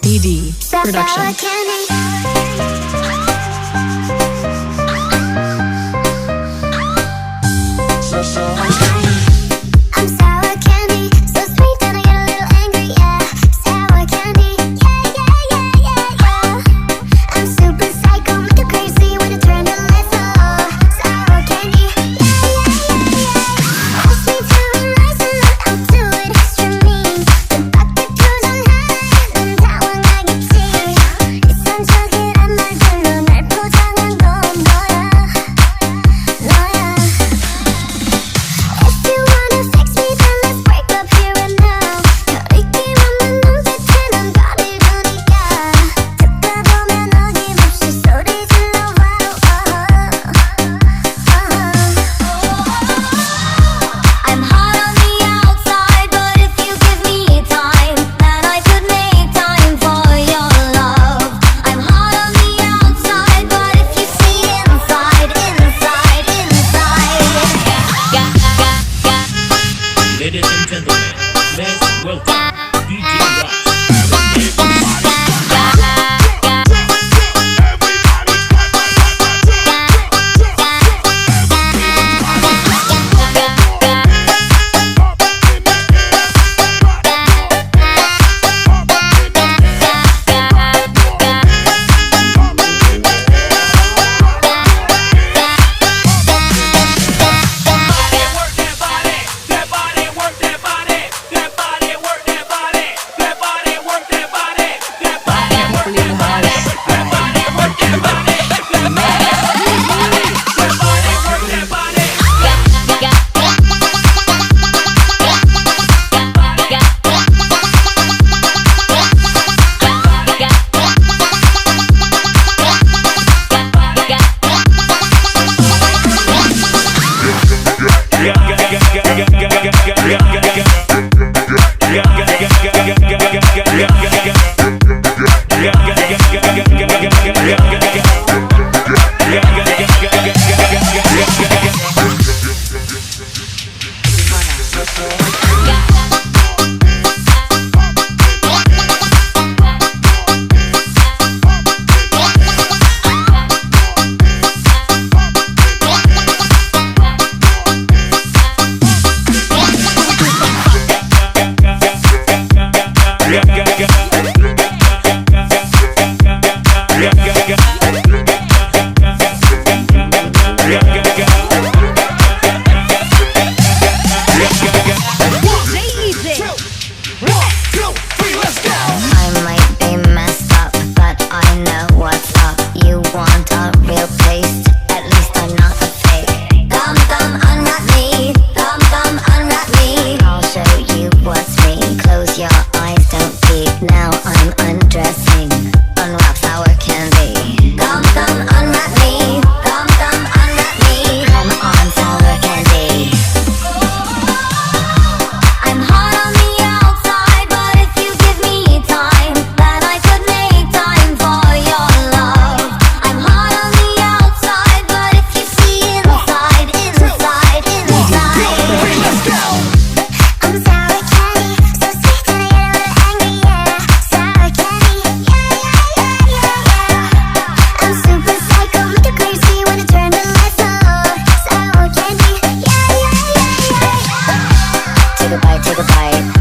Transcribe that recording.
ED Production. I'm sour candy, so sweet that I get a little angry, yeah. Sour candy, yeah. I'm super psycho, make you crazy when I turn the lights off. Sour candy, yeah. Ask me to be nice and then I'll do it extra mean. The bucket goes on high, then that one I get tea. 이상적이란 말들로 날 포장한 건 너야. If you wanna fix me, then let's break up here and now. 거리낌 없는 눈빛에 넌 거리두니까 듣다 보면 어김없이 소리 질러 wow. I'm hot on the outside, but if you give me time, then I could make time for your love. I'm hot on the outside, but if you see inside. Ladies and gentlemen, let's welcome DJ Ross. I might be messed up, but I know what's up. You want a real taste? At least I'm not a fake. Come, unwrap me. Come, unwrap me. I'll show you what's me. Close your eyes, don't peek. Now I'm undressing. Unwrap sour candy. Come, unwrap me. Come, unwrap me. Come on, sour candy. I'm hot on the outside, but if you give me time, then I could make time for your love. I'm hot on the outside, but if you see inside. I'm sour candy, so sweet that I get a little angry, yeah. Sour candy, yeah. I'm super psycho, make you crazy when I turn the lights off. Sour candy, yeah. Take a bite.